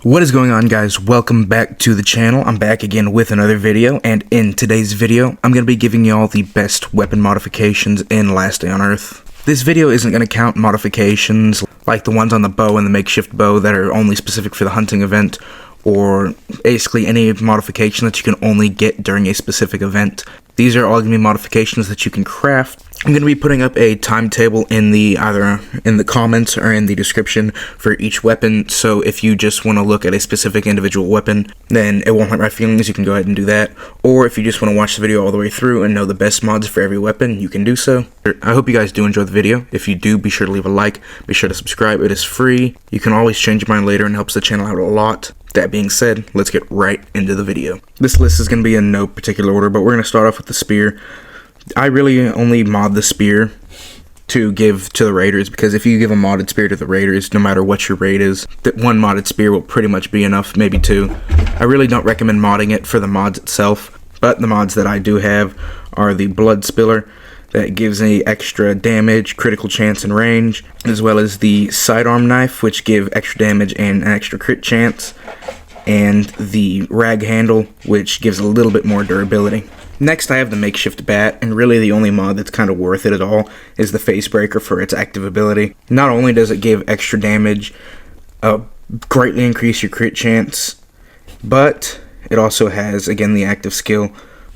What is going on, guys? Welcome back to the channel. I'm back again with another video, and in today's video I'm going to be giving you all the best weapon modifications in Last Day on Earth. This video isn't going to count modifications like the ones on the bow and the makeshift bow that are only specific for the hunting event, or basically any modification that you can only get during a specific event. These are all going to be modifications that you can craft. I'm going to be putting up a timetable in either in the comments or in the description for each weapon, so if you just want to look at a specific individual weapon, then it won't hurt my feelings, you can go ahead and do that. Or if you just want to watch the video all the way through and know the best mods for every weapon, you can do so. I hope you guys do enjoy the video. If you do, be sure to leave a like, be sure to subscribe, it is free. You can always change your mind later and helps the channel out a lot. That being said, let's get right into the video. This list is going to be in no particular order, but we're going to start off with the spear. I really only mod the spear to give to the raiders, because if you give a modded spear to the raiders, no matter what your raid is, that one modded spear will pretty much be enough, maybe two. I really don't recommend modding it for the mods itself, but the mods that I do have are the blood spiller, that gives a extra damage, critical chance, and range, as well as the sidearm knife, which give extra damage and an extra crit chance, and the rag handle, which gives a little bit more durability. Next, I have the makeshift bat, and really the only mod that's kind of worth it at all is the face breaker for its active ability. Not only does it give extra damage, greatly increase your crit chance, but it also has, again, the active skill,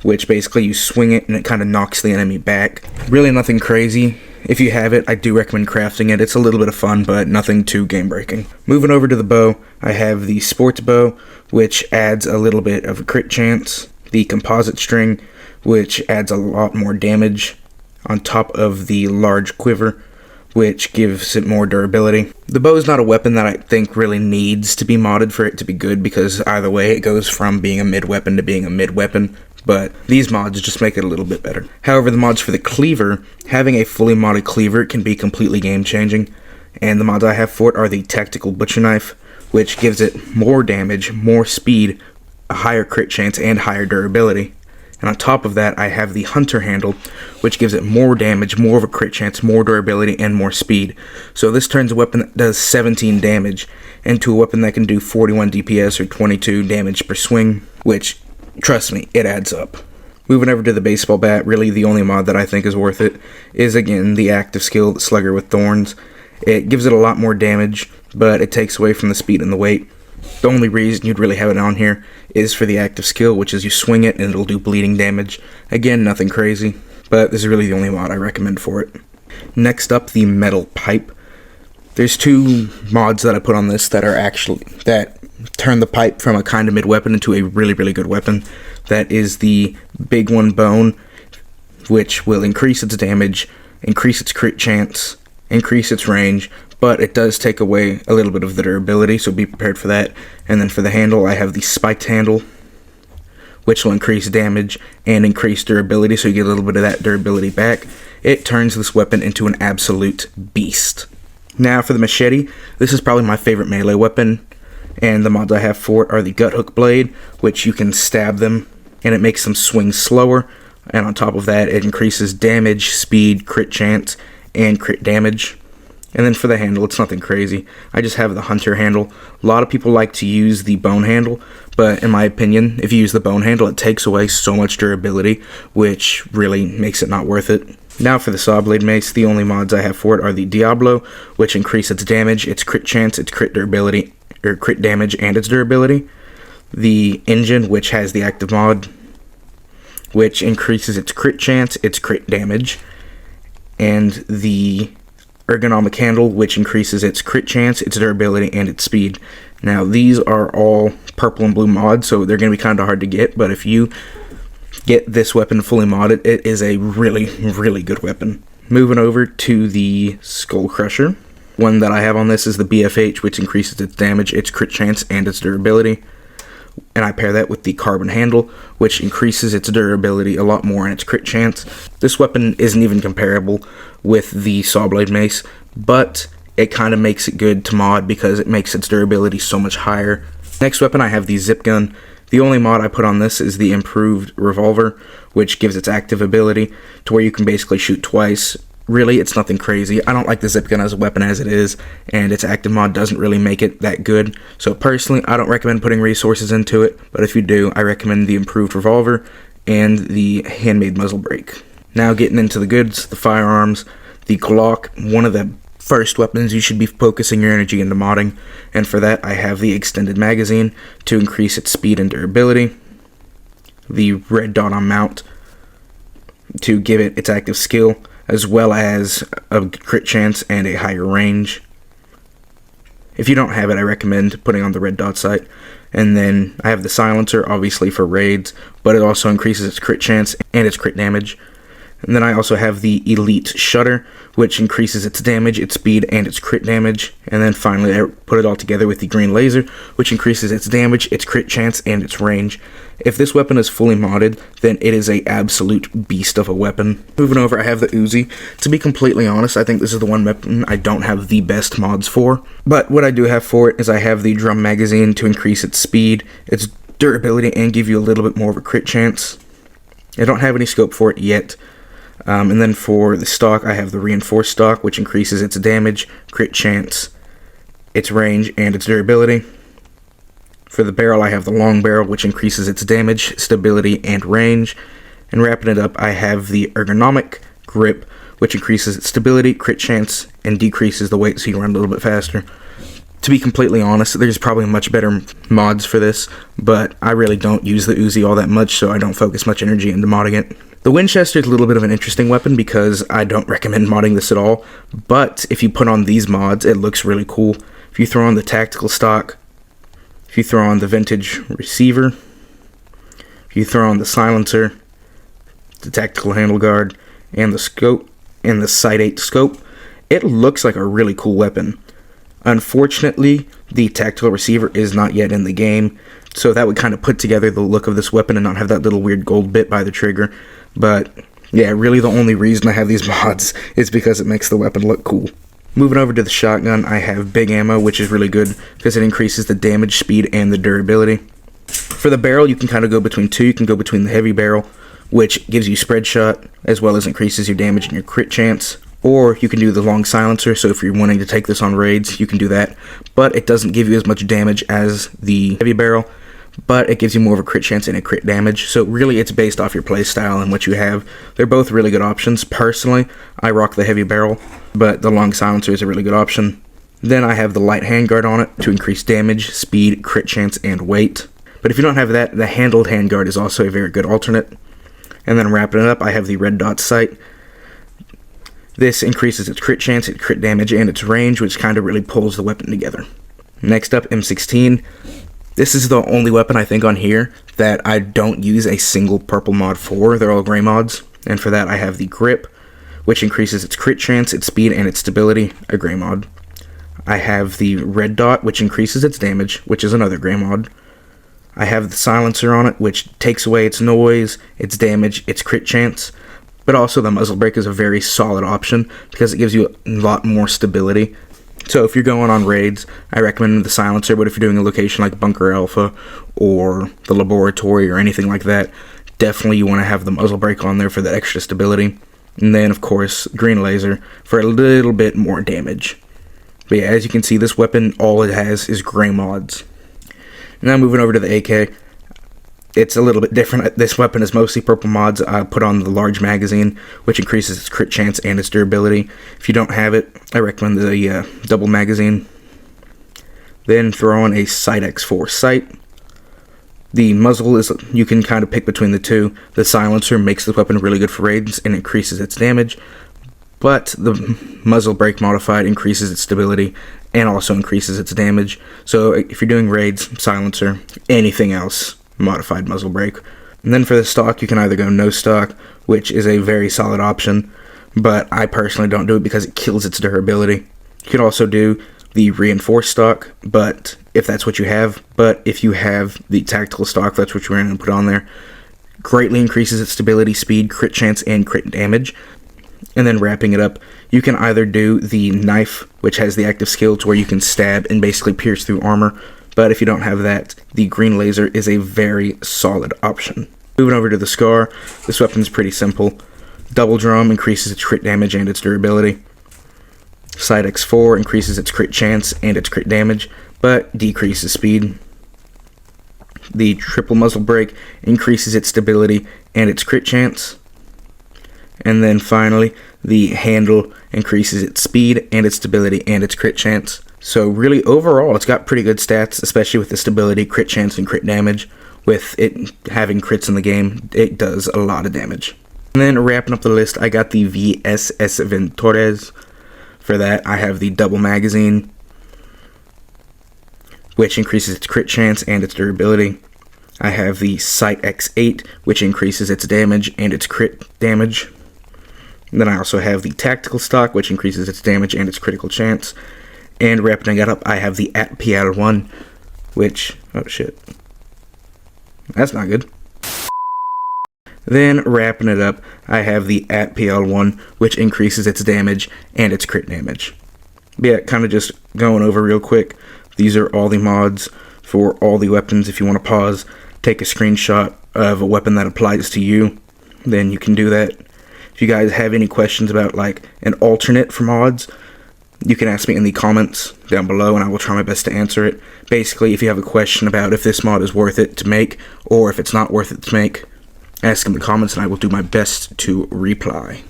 which basically you swing it and it kind of knocks the enemy back. Really nothing crazy. If you have it, I do recommend crafting it. It's a little bit of fun, but nothing too game-breaking. Moving over to the bow, I have the sports bow, which adds a little bit of a crit chance. The composite string, which adds a lot more damage, on top of the large quiver, which gives it more durability. The bow is not a weapon that I think really needs to be modded for it to be good, because either way it goes from being a mid-weapon to being a mid-weapon, but these mods just make it a little bit better. However, the mods for the cleaver, having a fully modded cleaver can be completely game-changing, and the mods I have for it are the tactical butcher knife, which gives it more damage, more speed, a higher crit chance, and higher durability. And on top of that, I have the hunter handle, which gives it more damage, more of a crit chance, more durability, and more speed. So this turns a weapon that does 17 damage into a weapon that can do 41 DPS or 22 damage per swing, which, trust me, it adds up. Moving over to the baseball bat, really the only mod that I think is worth it is, again, the active skill, the Slugger with Thorns. It gives it a lot more damage, but it takes away from the speed and the weight. The only reason you'd really have it on here is for the active skill, which is you swing it and it'll do bleeding damage. Again, nothing crazy, but this is really the only mod I recommend for it. Next up, the metal pipe. There's two mods that I put on this that turn the pipe from a kind of mid-weapon into a really, really good weapon. That is the Big One Bone, which will increase its damage, increase its crit chance, increase its range, but it does take away a little bit of the durability, so be prepared for that. And then for the handle, I have the spiked handle, which will increase damage and increase durability, so you get a little bit of that durability back. It turns this weapon into an absolute beast. Now for the machete, this is probably my favorite melee weapon, and the mods I have for it are the gut hook blade, which you can stab them, and it makes them swing slower, and on top of that, it increases damage, speed, crit chance, and crit damage. And then for the handle, it's nothing crazy. I just have the hunter handle. A lot of people like to use the bone handle, but in my opinion, if you use the bone handle, it takes away so much durability, which really makes it not worth it. Now for the saw blade mace, the only mods I have for it are the Diablo, which increase its damage, its crit chance, its crit durability, or crit damage, and its durability. The engine, which has the active mod, which increases its crit chance, its crit damage, and the ergonomic handle, which increases its crit chance, its durability, and its speed. Now these are all purple and blue mods, so they're going to be kind of hard to get, but if you get this weapon fully modded, it is a really, really good weapon. Moving over to the Skull Crusher. One that I have on this is the BFH, which increases its damage, its crit chance, and its durability. And I pair that with the carbon handle, which increases its durability a lot more and its crit chance. This weapon isn't even comparable with the saw blade mace, but it kind of makes it good to mod because it makes its durability so much higher. Next weapon, I have the zip gun. The only mod I put on this is the improved revolver, which gives its active ability to where you can basically shoot twice, really, it's nothing crazy. I don't like the zip gun as a weapon as it is, and its active mod doesn't really make it that good. So personally, I don't recommend putting resources into it, but if you do, I recommend the improved revolver and the handmade muzzle brake. Now getting into the goods, the firearms, the Glock, one of the first weapons you should be focusing your energy into modding, and for that I have the extended magazine to increase its speed and durability, the red dot on mount to give it its active skill, as well as a crit chance and a higher range. If you don't have it, I recommend putting on the red dot sight. And then I have the silencer, obviously for raids, but it also increases its crit chance and its crit damage. And then I also have the Elite Shutter, which increases its damage, its speed, and its crit damage. And then finally, I put it all together with the Green Laser, which increases its damage, its crit chance, and its range. If this weapon is fully modded, then it is a absolute beast of a weapon. Moving over, I have the Uzi. To be completely honest, I think this is the one weapon I don't have the best mods for. But what I do have for it is I have the Drum Magazine to increase its speed, its durability, and give you a little bit more of a crit chance. I don't have any scope for it yet. And then for the stock, I have the Reinforced stock, which increases its damage, crit chance, its range, and its durability. For the barrel, I have the Long Barrel, which increases its damage, stability, and range. And wrapping it up, I have the Ergonomic Grip, which increases its stability, crit chance, and decreases the weight so you can run a little bit faster. To be completely honest, there's probably much better mods for this, but I really don't use the Uzi all that much, so I don't focus much energy into modding it. The Winchester is a little bit of an interesting weapon because I don't recommend modding this at all, but if you put on these mods, it looks really cool. If you throw on the tactical stock, if you throw on the vintage receiver, if you throw on the silencer, the tactical handle guard, and the scope, and the Sight 8 scope, it looks like a really cool weapon. Unfortunately, the tactical receiver is not yet in the game, so that would kind of put together the look of this weapon and not have that little weird gold bit by the trigger. But yeah, really the only reason I have these mods is because it makes the weapon look cool. Moving over to the shotgun, I have big ammo, which is really good because it increases the damage, speed, and the durability. For the barrel, you can kind of go between two. You can go between the heavy barrel, which gives you spread shot, as well as increases your damage and your crit chance. Or you can do the long silencer, so if you're wanting to take this on raids, you can do that. But it doesn't give you as much damage as the heavy barrel, but it gives you more of a crit chance and a crit damage. So really, it's based off your playstyle and what you have. They're both really good options. Personally, I rock the heavy barrel, but the long silencer is a really good option. Then I have the light handguard on it to increase damage, speed, crit chance, and weight. But if you don't have that, the handled handguard is also a very good alternate. And then wrapping it up, I have the red dot sight. This increases its crit chance, its crit damage, and its range, which kind of really pulls the weapon together. Next up, M16. This is the only weapon I think on here that I don't use a single purple mod for. They're all gray mods. And for that, I have the grip, which increases its crit chance, its speed, and its stability, a gray mod. I have the red dot, which increases its damage, which is another gray mod. I have the silencer on it, which takes away its noise, its damage, its crit chance. But also the muzzle brake is a very solid option because it gives you a lot more stability. So if you're going on raids, I recommend the silencer, but if you're doing a location like Bunker Alpha or the laboratory or anything like that, definitely you want to have the muzzle brake on there for that extra stability. And then, of course, green laser for a little bit more damage. But yeah, as you can see, this weapon, all it has is gray mods. Now moving over to the AK. It's a little bit different. This weapon is mostly purple mods. I put on the large magazine, which increases its crit chance and its durability. If you don't have it, I recommend the double magazine. Then throw on a Sight X4 sight. The muzzle is, you can kind of pick between the two. The silencer makes the weapon really good for raids and increases its damage, but the muzzle brake modified increases its stability and also increases its damage. So if you're doing raids, silencer, anything else, modified muzzle brake. And then for the stock, you can either go no stock, which is a very solid option, but I personally don't do it because it kills its durability. You can also do the reinforced stock, but if that's what you have. But if you have the tactical stock, that's what you're going to put on there. Greatly increases its stability, speed, crit chance, and crit damage. And then wrapping it up, you can either do the knife, which has the active skill to where you can stab and basically pierce through armor. But if you don't have that, the green laser is a very solid option. Moving over to the SCAR, this weapon is pretty simple. Double Drum increases its crit damage and its durability. Sight X4 increases its crit chance and its crit damage, but decreases speed. The Triple Muzzle Brake increases its stability and its crit chance. And then finally, the Handle increases its speed and its stability and its crit chance. So really, overall, it's got pretty good stats, especially with the stability, crit chance, and crit damage. With it having crits in the game, it does a lot of damage. And then wrapping up the list, I got the VSS Ventores. For that, I have the double magazine, which increases its crit chance and its durability. I have the Sight X8, which increases its damage and its crit damage. And then I also have the tactical stock, which increases its damage and its critical chance. And wrapping it up, I have the ATPL1, which, oh shit, that's not good. Then wrapping it up, I have the ATPL1, which increases its damage and its crit damage. Yeah, kind of just going over real quick. These are all the mods for all the weapons. If you want to pause, take a screenshot of a weapon that applies to you, then you can do that. If you guys have any questions about like an alternate for mods, you can ask me in the comments down below and I will try my best to answer it. Basically, if you have a question about if this mod is worth it to make or if it's not worth it to make, ask in the comments and I will do my best to reply.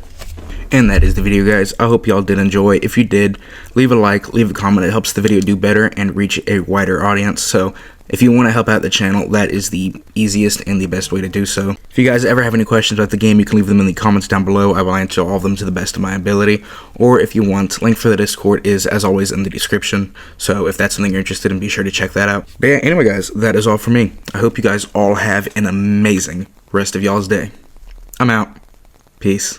And that is the video, guys. I hope y'all did enjoy. If you did, leave a like, leave a comment. It helps the video do better and reach a wider audience. So if you want to help out the channel, that is the easiest and the best way to do so. If you guys ever have any questions about the game, you can leave them in the comments down below. I will answer all of them to the best of my ability. Or if you want, link for the Discord is, as always, in the description. So if that's something you're interested in, be sure to check that out. But yeah, anyway, guys, that is all for me. I hope you guys all have an amazing rest of y'all's day. I'm out. Peace.